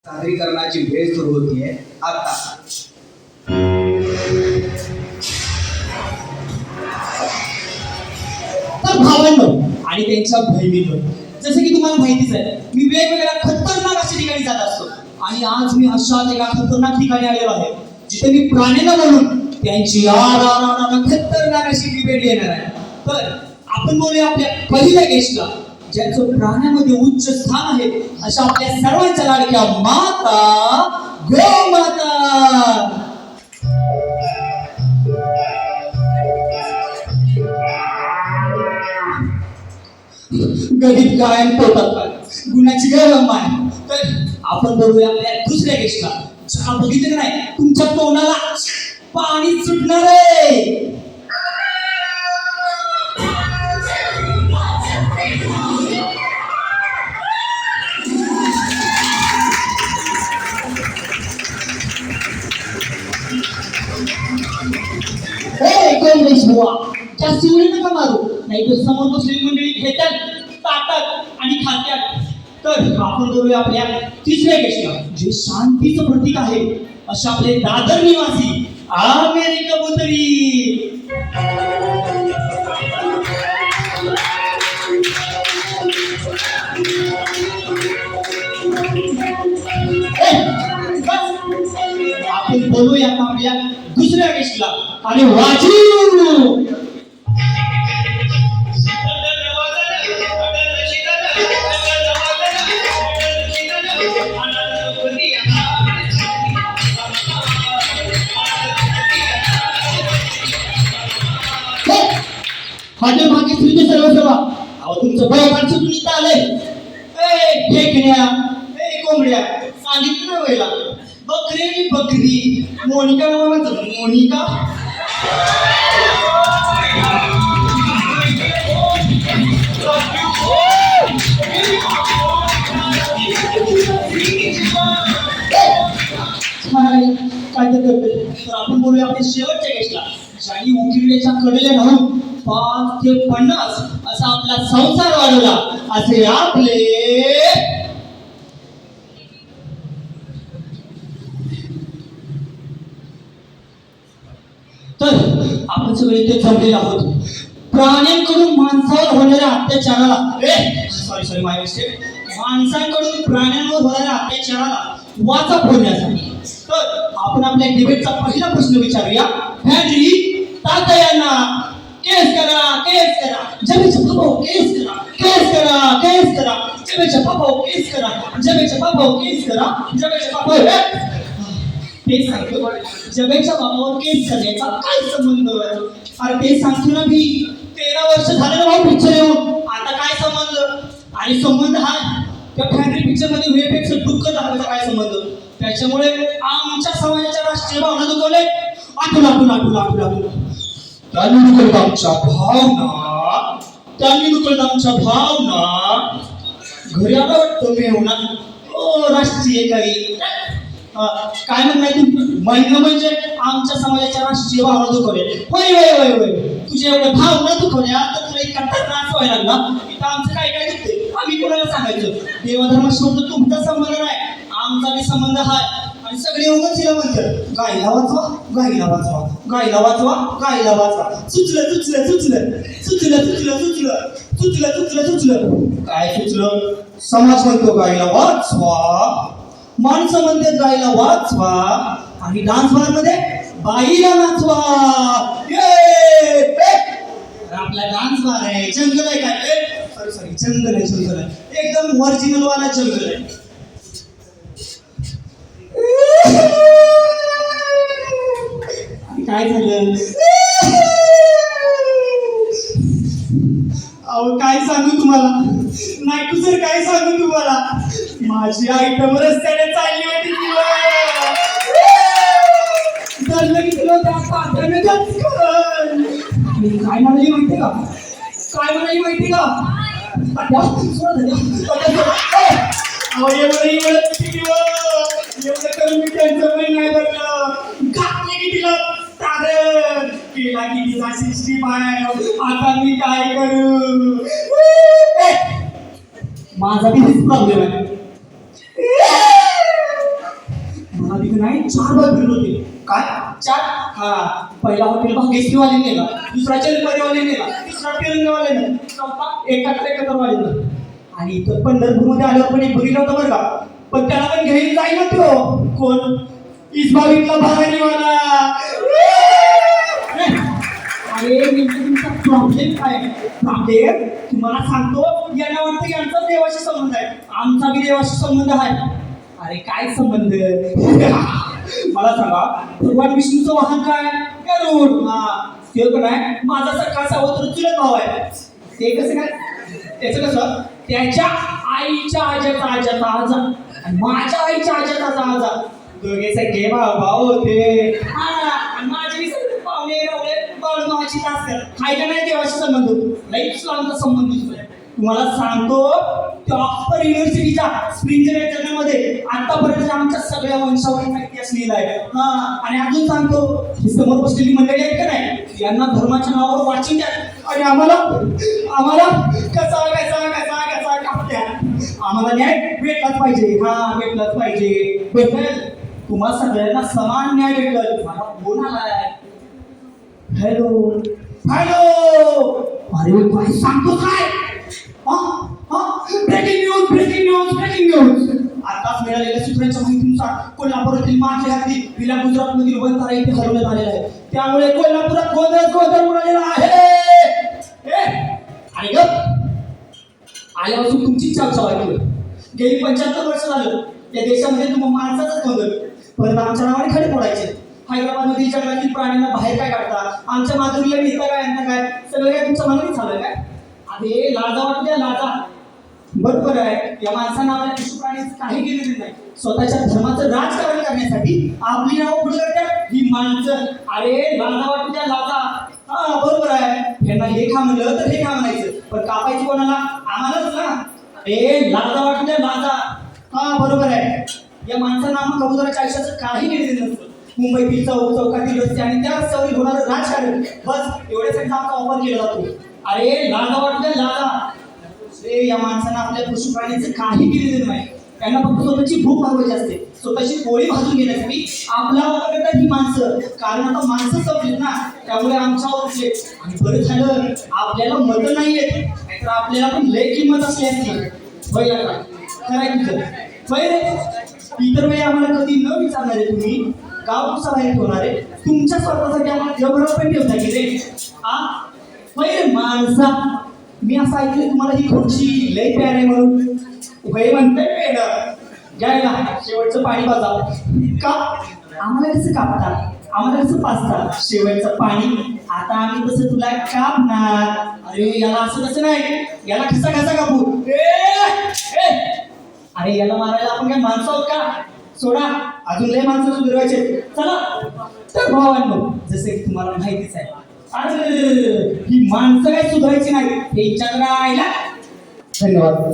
सादरीकरणाची वेळ सुरू होतीये आता. तर भावांनो आणि त्यांच्या बहिणींनो, जसं की तुम्हाला माहितीच आहे, मी वेगवेगळ्या खतरनाक अशा ठिकाणी जात असतो आणि आज मी अशाच एका खतरनाक ठिकाणी आलेलो आहे जिथे मी प्राण्यांना बोलून त्यांची खतरनाक अशी डिबेट घेणार आहे. तर आपण बोलूया आपल्या पहिल्या गेस्टला, ज्यांचं प्राण्यामध्ये उच्च स्थान आहे, अशा आपल्या सर्वांच्या लाडक्या माता गोमाता. गरीब गायन पोटात गुणाची गरम आहे. तर आपण बघूया आपल्या दुसऱ्या गेस्टला, ज्याला बघितलं नाही तुमच्या तोंडाला पाणी सुटणार आहे. गणेश बुवा, जास्त वेळ नका मारू, नाही तर समोर बसलेली मंडळी घेतात, ताटात आणि खात्यात. तर आपण करूया आपल्या तिसऱ्या गेस्टला, जे शांतीचं प्रतीक आहे, असे आपले दादर निवासी आमेरिका कबुतरी. आपण बोलूया आपल्या दुसऱ्या गेस्टला, आणि वाजू. माझ्या मागे तुझे सर्व सेवा, अहो तुमचं भय माणसं तुम्ही इथं आले. ए फेकण्या, ए कोंबड्या, सांगितलं ना वेळेला, बकरी आणि बकरी, मोनिका नाव म्हणतात, मोनिका. काय तर करते. तर आपण बोलूया आपल्या शेवटच्या गेस्टला, ज्यांनी उकिरड्याच्या कडेला राहून 5 ते 50 असा आपला संसार वाढवला, असे आपले तर आपण सगळे इथे जमलेले आहोत प्राण्यांकडून माणसावर होणाऱ्या अत्याचाराला, सॉरी माय मिस्टेक, माणसांकडून प्राण्यांवर होणाऱ्या अत्याचाराला वाचा फोडण्यासाठी. तर आपण आपल्या डिबेटचा पहिला प्रश्न विचारूया. हेनरी तातयांना केस करा, केस करा, जमेच्या बापाव केस करा, केस करा, केस करा, जमेच्या बापाव केस करा, जमेच्या बापाव केस करा, जमेच्या बापाव. ते सांगतो, जमेच्या बापावर केस करण्याचा काय संबंध? अरे ते सांगतो ना मी, 13 वर्ष झाले ना पिक्चर येऊन, आता काय संबंध? आणि संबंध हा त्या फॅक्टरी पिक्चर मध्ये वेळपेक्षा दुःख दाखवायचा काय संबंध? त्याच्यामुळे आमच्या समाजाच्या राष्ट्रीय भावना दुखवले, आठवलं आठवलं आठवलं आठवलं आठवलं. त्यांनी दुखवलं आमच्या भावना, त्यांनी दुखवलं आमच्या भावना. घरी आला वाटतं मी होणार राष्ट्रीय काही काय म्हणायचं महिना म्हणजे आमच्या समाजाच्या राष्ट्रीय भावना दुखवले. वय वय वय वय, तुझ्या एवढ्या भावना दुखवल्या तर तुला इतका त्रास व्हायला लागला. इथं आमचं काय काय दुखते, आम्ही कोणाला सांगायचं? देवधर्माशी तुमचा संबंध नाही, आमचा बी संबंध आहे. आणि सगळे उगाच तिला म्हणतात, गायला वाचवा, गायला वाचवा, गायला वाचवा, गायला वाचवा. सुचलं सुचलं सुचलं सुचलं सुचलं सुचलं सुचलं सुचलं सुचलं. काय सुचलं? समाज म्हणतो गायला वाचवा, माणसं म्हणते गायला वाचवा, आणि डान्स बार मध्ये बाईला नाचवा. आपला डान्स बार आहे, जंगल आहे काय? सॉरी सॉरी, जंगल आहे, जंगल आहे, एकदम ओरिजिनल वाला जंगल आहे. काय झालं? अहो काय सांगू तुम्हाला, नाही तू जर काय सांगू तुम्हाला, माझी आयटम रस्त्याने चालली होती धरलं की तुला त्या पात्राने काय म्हणाली माहिती का? काय म्हणाली माहिती का? एवढं करून मी त्यांचं पण नाही धरलं, घातले की तिला तारण केला की तिचा 65. आता मी काय करू? माझा बी प्रॉब्लेम आहे. 4 बार फिरलो होते. काय 4. हा, पहिला हॉटेल भाग्यश्रीवाले नेला, दुसरा चलपरीवाले नेला, तिसरा तिरंगावाले नेला, चौथा एकत्रवाले. आणि इथं पंढरपूरमध्ये आल्यावर पण एक बघितलं होतं बरं का, पण त्याला पण घेऊन जाईल ना तो. कोण? इसबावीतला भवानीवाला. अरे नेमकं तुमचा प्रॉब्लेम काय? प्रॉब्लेम तुम्हाला सांगतो, यांना वाटतं की आमचा देवाशी संबंध आहे, आमचा बी देवाशी संबंध आहे. अरे काय संबंध? मला सांगा, भगवान विष्णूचं वाहन काय? गरुड. हा, ते पण आहे. माझा सखा सावत्र चुलत भाव आहे. ते कसं काय? त्याचं कसं, त्याच्या आईच्या आज्याचा आज्याचा आजा आणि माझ्या आईच्या आज्याचा आजा, दोघे सगळे भाऊ होते. हा, माझे पाहुणे रावळे बाळूमामाची तास कर हाय का नाही देवाशी संबंध, लाईफ लांबचा संबंध दिसतोय. तुम्हाला सांगतो, त्या ऑक्सफर्ड युनिव्हर्सिटीच्या स्प्रिंगर जर्नलमध्ये आतापर्यंत आमच्या सगळ्या वंशावळीचा इतिहास लिहिलाय. हा, आणि अजून सांगतो, ही समोर बसलेली मंडळी आहेत का नाही, यांना धर्माच्या नावावर वाचून द्या आणि आम्हाला कसा कापत्या. आम्हाला न्याय भेटलाच पाहिजे. हा, भेटलाच पाहिजे. भेटेल, तुम्हा सगळ्यांना समान न्याय भेटल. मला फोन आलाय. हॅलो. अरे काय सांगतो काय? Breaking news. आताच मिळालेल्या सूत्रांच्या माहितीनुसार कोल्हापुरातील माझे हाती विला गुजरातमधील वंतारा इथे हलवण्यात आलेला आहे. त्यामुळे कोल्हापुरात गोंधळ उडालेला आहे. आणि आल्यापासून तुमची चर्चा ऐकली. गेली 75 वर्ष झालं या देशामध्ये तुम्ही माणसाचाच गोंधळ, परत आमच्या नावाने खडे फोडायचे. हैदराबादमधील जंगलातील प्राण्यांना बाहेर काय काढता, आमच्या माधुरीला नेता काय, यांना काय, सगळं काय तुमच्या मनाने झालं काय? अरे लाजा वाटल्या लाजा. बरोबर आहे, या माणसांना आपल्या पशु प्राण्यांचं काही केलेलं नाही. स्वतःच्या धर्माचं राजकारण करण्यासाठी आपली नावं पुढे करतात ही माणसं. अरे लाजा वाटल्या लाजा. हा, बरोबर आहे, यांना हे खा म्हणलं तर हे खा म्हणायचं, पण कापायची कोणाला? आम्हालाच ना. अरे लाजा वाटल्या लाजा. हा, बरोबर आहे, या माणसांना आम्हा कबुतराच्या आयुष्याचं काही केलेलं नसतं. मुंबईतील चौकातील रस्ते आणि त्या रस्त्यावर होणारं राजकारण, बस एवढ्यासाठी आमचा वापर केला जातो. अरे लाजा वाटल्या लाजा. या माणसांना आपल्या पशु प्राण्यांचं काही केलेलं नाही. त्यांना फक्त स्वतःची भूक भागवायची असते, स्वतःची पोळी भाजून घेण्यासाठी आपला वापर करतात ही माणसं. कारण आता माणसं संपलीत ना, त्यामुळे आमच्यावर उठले. आणि बरं झालं आपल्याला मतं नाही येत, नाहीतर आपल्याला पण लय किंमत असली असती. पहिला काय तुझं पहिले इतर वेळी आम्हाला कधी न विचारणारे तुम्ही गाव कसा बाहेर ठेवणारे, तुमच्या स्वतःसाठी आम्हाला जबरदस्त पण ठेवता की रे. पहिले माणसा, मी असं ऐकलं तुम्हाला ही खुर्ची लय प्यार आहे म्हणून. वय म्हणतंय पेड घ्यायला शेवटचं पाणी पाजा का? आम्हाला कसं कापतात, आम्हाला कसं पाजतात शेवटचं पाणी. आता आम्ही तसं तुला कापणार. अरे याला असं कसं नाही, याला कसा कापू? अरे याला मारायला आपण काय माणसं आहोत का? सोडा, अजून लय माणसं सुधारायचे. चला तर भावांनो, जसं की तुम्हाला माहितीच आहे, अरे ही माणसं काय सुधारायची नाही हे विचार राहिला. धन्यवाद.